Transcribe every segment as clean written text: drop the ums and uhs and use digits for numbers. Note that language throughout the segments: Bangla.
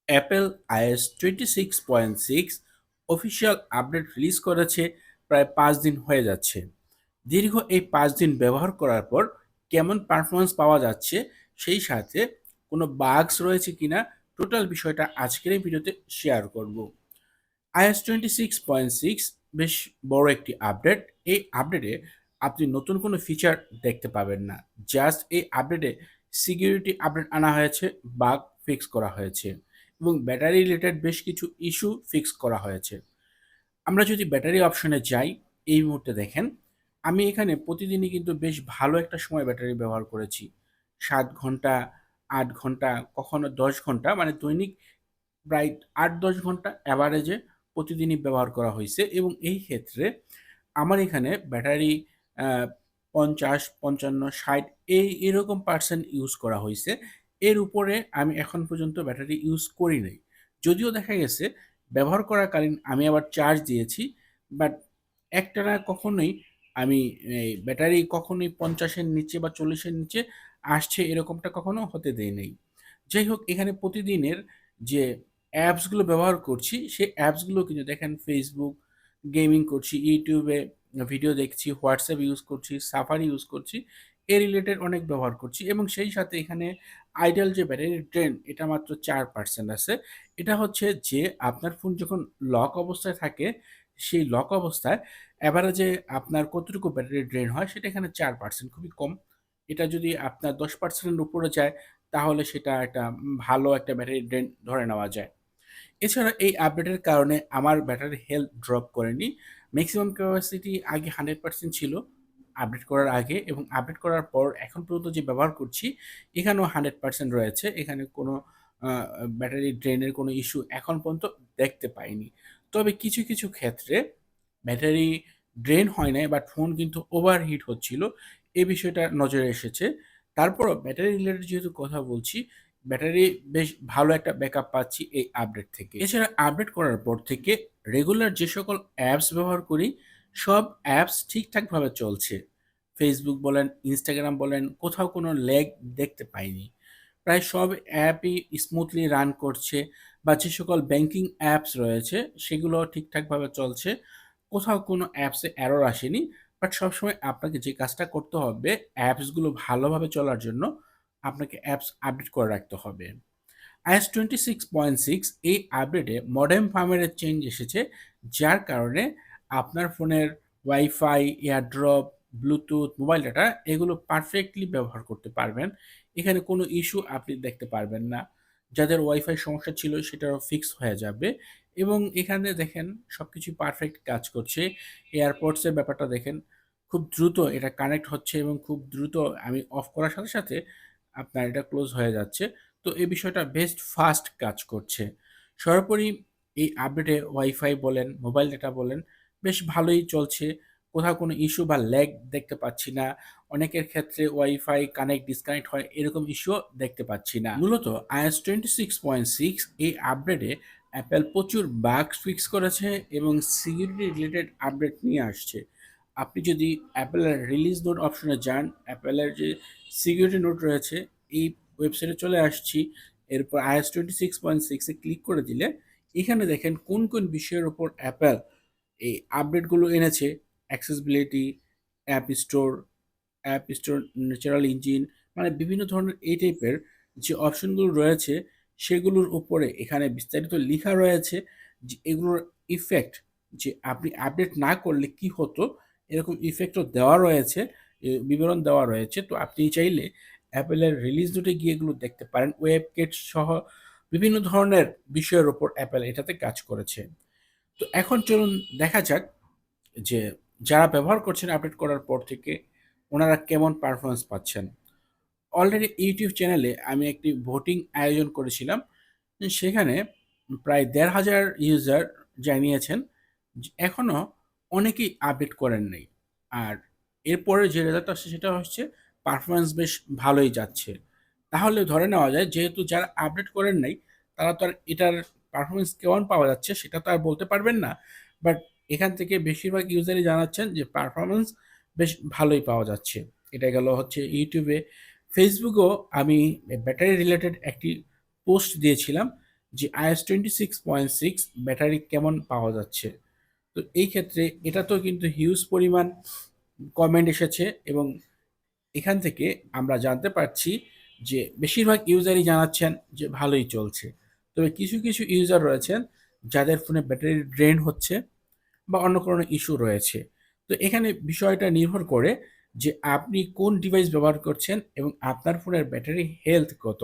Apple iOS 26.6 official update release করেছে প্রায় 5 দিন হয়ে যাচ্ছে। দীর্ঘ এই 5 দিন ব্যবহার করার পর কেমন পারফরমেন্স পাওয়া যাচ্ছে, সেই সাথে কোনো বাগস রয়েছে কিনা, টোটাল বিষয়টা আজকের এই ভিডিওতে শেয়ার করব। iOS 26.6 বেশ বড় একটি আপডেট। এই আপডেটে আপনি নতুন কোনো ফিচার দেখতে পাবেন না। জাস্ট এই আপডেটে সিকিউরিটি আপডেট আনা হয়েছে, বাগ ফিক্স করা হয়েছে এবং ব্যাটারি রিলেটেড বেশ কিছু ইস্যু ফিক্স করা হয়েছে। আমরা যদি ব্যাটারি অপশনে যাই, এই মুহূর্তে দেখেন আমি এখানে প্রতিদিনই কিন্তু বেশ ভালো একটা সময় ব্যাটারি ব্যবহার করেছি। 7 ঘন্টা, 8 ঘন্টা, কখনো 10 ঘন্টা, মানে দৈনিক প্রায় 8-10 ঘন্টা অ্যাভারেজে প্রতিদিনই ব্যবহার করা হয়েছে এবং এই ক্ষেত্রে আমার এখানে ব্যাটারি 50, 55, 60 এরকম পার্সেন্ট ইউজ করা হয়েছে। এর উপরে আমি এখন পর্যন্ত ব্যাটারি ইউজ করি নাই। যদিও দেখা গেছে ব্যবহার করাকালীন আমি আবার চার্জ দিয়েছি, বাট একটানা কখনোই আমি এই ব্যাটারি কখনোই 50-এর নিচে বা 40-এর নিচে আসছে এরকমটা কখনো হতে দেই নাই। যাই হোক, এখানে প্রতিদিনের যে অ্যাপসগুলো ব্যবহার করছি, সেই অ্যাপসগুলো কিন্তু দেখেন ফেসবুক, গেমিং করছি, ইউটিউবে ভিডিও দেখছি, হোয়াটসঅ্যাপ ইউজ করছি, সাফারি ইউজ করছি, এ রিলেটেড অনেক ব্যবহার করছি এবং সেই সাথে এখানে আইডল যে ব্যাটারি ড্রেন, এটা মাত্র 4% আছে। এটা হচ্ছে যে আপনার ফোন যখন লক অবস্থায় থাকে, সেই লক অবস্থায় অ্যাভারেজে আপনার কতটুকু ব্যাটারি ড্রেন হয় সেটা এখানে 4%, খুবই কম। এটা যদি আপনার 10%-এর উপরে যায় তাহলে সেটা একটা ভালো একটা ব্যাটারি ড্রেন ধরে নেওয়া যায়। এছাড়া এই আপডেটের কারণে আমার ব্যাটারি হেলথ ড্রপ করেনি। ম্যাক্সিমাম ক্যাপাসিটি আগে 100% ছিল আপডেট করার আগে, এবং আপডেট করার পর এখন পর্যন্ত যে ব্যবহার করছি এখানেও 100% রয়েছে। এখানে কোনো আ ব্যাটারি ড্রেনের কোনো ইস্যু এখন পর্যন্ত দেখতে পাইনি। তবে কিছু, কিছু ক্ষেত্রে ব্যাটারি ড্রেন হয় নাই, বাট ফোন কিন্তু ওভারহিট হচ্ছিল। এই বিষয়টা নজরে এসেছে। তারপরও ব্যাটারি রিলেটেড যেহেতু কথা বলছি, ব্যাটারি বেশ ভালো একটা ব্যাকআপ পাচ্ছি এই আপডেট থেকে। এছাড়া আপডেট করার পর থেকে রেগুলার যে সকল অ্যাপস ব্যবহার করি, সব অ্যাপস ঠিকঠাকভাবে চলছে। Facebook বলেন, Instagram বলেন, কোথাও কোনো ল্যাগ দেখতে পাইনি। প্রায় সব অ্যাপই স্মুথলি রান করছে, বা যে সকল ব্যাংকিং অ্যাপস রয়েছে সেগুলো ঠিকঠাকভাবে চলছে। কোথাও কোনো অ্যাপসে এরর আসেনি। বাট সবসময় আপনাকে যে কাজটা করতে হবে, অ্যাপসগুলো ভালোভাবে চলার জন্য আপনাকে অ্যাপস আপডেট করে রাখতে হবে। iOS 26.6 এই আপডেটে মডেম ফার্মওয়্যারের চেঞ্জ এসেছে, যার কারণে আপনার ফোনের wifi, airdrop, Bluetooth, mobile data এগুলো পারফেক্টলি ব্যবহার করতে পারবেন। এখানে কোনো ইস্যু আপনি দেখতে পারবেন না। যাদের ওয়াইফাই সমস্যা ছিল সেটাও ফিক্স হয়ে যাবে এবং এখানে দেখেন সবকিছু পারফেক্ট কাজ করছে। এয়ারপডস এর ব্যাপারটা দেখেন, খুব দ্রুত এটা কানেক্ট হচ্ছে এবং খুব দ্রুত আমি অফ করার সাথে, সাথে আপনার এটা ক্লোজ হয়ে যাচ্ছে। তো এই বিষয়টা বেশ ফাস্ট কাজ করছে। সর্বোপরি এই আপডেটে ওয়াইফাই বলেন, মোবাইল ডেটা বলেন, বেশ ভালোই চলছে। কোথাও কোনো ইস্যু বা ল্যাগ দেখতে পাচ্ছি না। অনেকের ক্ষেত্রে ওয়াইফাই কানেক্ট ডিসকানেক্ট হয়, এরকম ইস্যুও দেখতে পাচ্ছি না। মূলত iOS 26.6 এই আপডেটে অ্যাপল প্রচুর বাগ ফিক্স করেছে এবং সিকিউরিটি রিলেটেড আপডেট নিয়ে আসছে। আপনি যদি অ্যাপেলের রিলিজ নোট অপশনে যান, অ্যাপেলের যে সিকিউরিটি নোট রয়েছে, এই ওয়েবসাইটে চলে আসছি। এরপর iOS 26.6 এ ক্লিক করে দিলে এখানে দেখেন কোন, কোন বিষয়ের উপর অ্যাপল এই আপডেটগুলো এনেছে। Accessibility, app store, natural engine, মানে বিভিন্ন ধরনের এই টাইপের যে অপশনগুলো রয়েছে সেগুলোর উপরে এখানে বিস্তারিত লিখা রয়েছে যে এগুলোর ইফেক্ট, যে আপনি আপডেট না করলে কি হতো, এরকম ইফেক্টও দেওয়া রয়েছে, বিবরণ দেওয়া রয়েছে। তো আপনি চাইলে অ্যাপেলের রিলিজ নোটে গিয়ে এগুলো দেখতে পারেন। ওয়েবকিট সহ বিভিন্ন ধরনের বিষয়ের উপর অ্যাপেল এটাতে কাজ করেছে। তো এখন চলুন দেখা যাক যে যারা ব্যবহার করছেন আপডেট করার পর থেকে ওনারা কেমন পারফরমেন্স পাচ্ছেন। অলরেডি ইউটিউব চ্যানেলে আমি একটি ভোটিং আয়োজন করেছিলাম। সেখানে প্রায় ১,৫০০ ইউজার জানিয়েছেন যে এখনো অনেকেই আপডেট করেন নাই। আর এরপরে যে রেজাল্ট আসছে সেটা হচ্ছে পারফরম্যান্স বেশ ভালোই যাচ্ছে। তাহলে ধরে নেওয়া যায় যেহেতু যারা আপডেট করেন নাই তারা তো আর এটার পারফরম্যান্স কেমন পাওয়া যাচ্ছে সেটা তো আর বলতে পারবেন না। বাট এখান থেকে বেশিরভাগ ইউজারই জানাচ্ছেন যে পারফরম্যান্স বেশ ভালোই পাওয়া যাচ্ছে। এটা গেল হচ্ছে ইউটিউবে। ফেসবুকেও আমি ব্যাটারি রিলেটেড একটি পোস্ট দিয়েছিলাম, যে IS-26.6 ব্যাটারি কেমন পাওয়া যাচ্ছে। তো এই ক্ষেত্রে এটা তো কিন্তু হিউজ পরিমাণ কমেন্ট এসেছে এবং এখান থেকে আমরা জানতে পারছি যে বেশিরভাগ ইউজারই জানাচ্ছেন যে ভালোই চলছে। তবে কিছু, কিছু ইউজার রয়েছেন যাদের ফোনে ব্যাটারি ড্রেন হচ্ছে বা অন্য কোনো ইস্যু রয়েছে। তো এখানে বিষয়টা নির্ভর করে যে আপনি কোন ডিভাইস ব্যবহার করছেন এবং আপনার ফোনের ব্যাটারি হেলথ কত।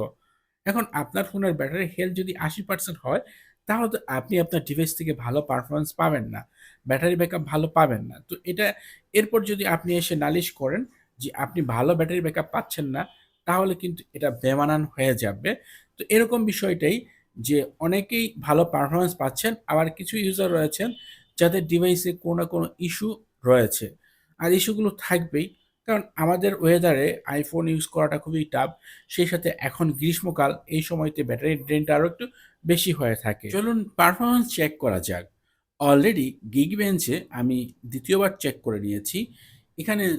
এখন আপনার ফোনের ব্যাটারি হেলথ যদি 80% হয়, তাহলে তো আপনি আপনার ডিভাইস থেকে ভালো পারফরম্যান্স পাবেন না। ব্যাটারি ব্যাকআপ ভালো পাবেন না। তো এটা এরপর যদি আপনি এসে নালিশ করেন যে আপনি ভালো ব্যাটারি ব্যাকআপ পাচ্ছেন না, তাহলে কিন্তু এটা বেমানান হয়ে যাবে। তো এরকম বিষয়টাই যে অনেকেই ভালো পারফরম্যান্স পাচ্ছেন, আবার কিছু ইউজার রয়েছেন যাদের ডিভাইসে কোনো না কোনো ইস্যু রয়েছে। আর ইস্যুগুলো থাকবেই। কারণ আমাদের ওয়েদারে আইফোন ইউজ করাটা খুবই টাফ। সেই সাথে এখন গ্রীষ্মকাল, এই সময়তে ব্যাটারির ড্রেনটা আরো একটু বেশি হয়ে থাকে। চলুন পারফরম্যান্স চেক করা যাক। অলরেডি Geekbench-এ আমি ২য় বার চেক করে নিয়েছি। এখানে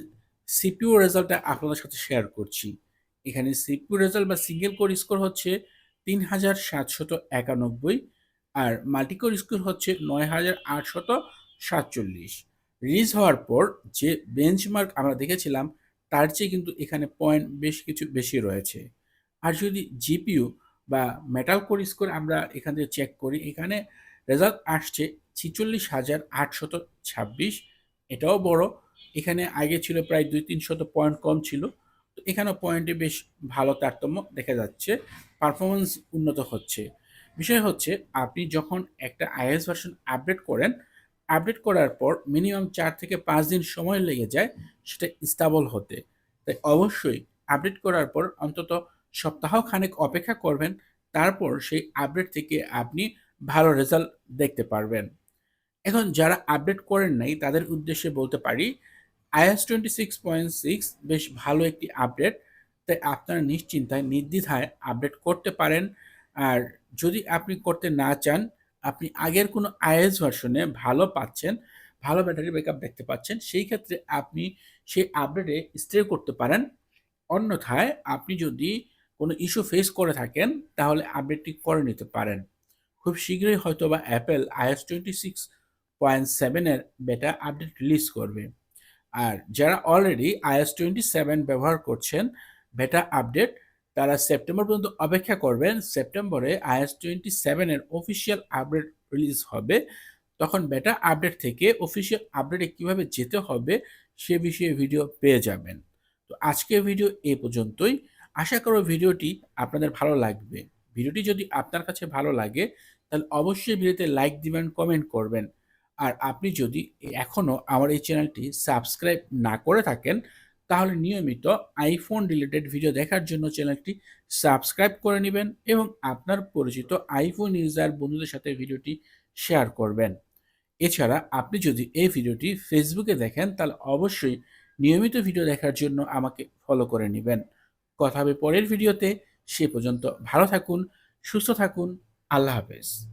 সিপিইউ রেজাল্টটা আপনাদের সাথে শেয়ার করছি। এখানে সিপিইউ রেজাল্ট বা সিঙ্গেল কোর স্কোর হচ্ছে ৩৭৯১, আর মাল্টিকোর স্কোর হচ্ছে ৯৮৪৭। রিলিজ হওয়ার পর যে বেঞ্চমার্ক আমরা দেখেছিলাম তার চেয়ে কিন্তু এখানে পয়েন্ট বেশ কিছু বেশি রয়েছে। আর যদি জিপিইউ বা মেটাল কোর স্কোর আমরা এখান থেকে চেক করি, এখানে রেজাল্ট আসছে ৪৬,৮২৬। এটাও বড়। এখানে আগে ছিল প্রায় ২-৩শত পয়েন্ট কম ছিল। তো এখানেও পয়েন্টে বেশ ভালো তারতম্য দেখা যাচ্ছে। পারফরম্যান্স উন্নত হচ্ছে। বিষয় হচ্ছে আপনি যখন একটা iOS ভার্সন আপডেট করেন, আপডেট করার পর মিনিমাম ৪ থেকে ৫ দিন সময় লেগে যায় সেটা স্টেবল হতে। তাই অবশ্যই আপডেট করার পর অন্তত সপ্তাহখানেক অপেক্ষা করবেন। তারপর সেই আপডেট থেকে আপনি ভালো রেজাল্ট দেখতে পারবেন। এখন যারা আপডেট করেন নাই তাদের উদ্দেশ্যে বলতে পারি, iOS 26.6 বেশ ভালো একটি আপডেট। তাই আপনারা নিশ্চিন্তায় নির্দ্বিধায় আপডেট করতে পারেন। আর যদি আপনি করতে না চান, আপনি আগের কোনো iOS ভার্সনে ভালো পাচ্ছেন, ভালো ব্যাটারি ব্যাকআপ দেখতে পাচ্ছেন, সেই ক্ষেত্রে আপনি সেই আপডেটে স্টে করতে পারেন। অন্যথায় আপনি যদি কোনো ইস্যু ফেস করে থাকেন, তাহলে আপডেটটি করে নিতে পারেন। খুব শীঘ্রই হয়তোবা অ্যাপেল iOS 26.7 এর বেটা আপডেট রিলিজ করবে। আর যারা অলরেডি iOS 27 ব্যবহার করছেন বেটা আপডেট, তারা সেপ্টেম্বর পর্যন্ত অপেক্ষা করবেন। সেপ্টেম্বরে iOS 27 এর অফিসিয়াল আপডেট রিলিজ হবে। তখন বেটা আপডেট থেকে অফিসিয়াল আপডেটে কিভাবে যেতে হবে সে বিষয়ে ভিডিও পেয়ে যাবেন। তো আজকের ভিডিও এ পর্যন্তই। আশা করব ভিডিওটি আপনাদের ভালো লাগবে। ভিডিওটি যদি আপনার কাছে ভালো লাগে তাহলে অবশ্যই ভিডিওতে লাইক দিবেন, কমেন্ট করবেন। আর আপনি যদি এখনও আমার এই চ্যানেলটি সাবস্ক্রাইব না করে থাকেন, তাহলে নিয়মিত আইফোন রিলেটেড ভিডিও দেখার জন্য চ্যানেলটি সাবস্ক্রাইব করে নেবেন এবং আপনার পরিচিত আইফোন ইউজার বন্ধুদের সাথে ভিডিওটি শেয়ার করবেন। এছাড়া আপনি যদি এই ভিডিওটি ফেসবুকে দেখেন তাহলে অবশ্যই নিয়মিত ভিডিও দেখার জন্য আমাকে ফলো করে নেবেন। কথা হবে পরের ভিডিওতে। সে পর্যন্ত ভালো থাকুন, সুস্থ থাকুন। আল্লাহ হাফেজ।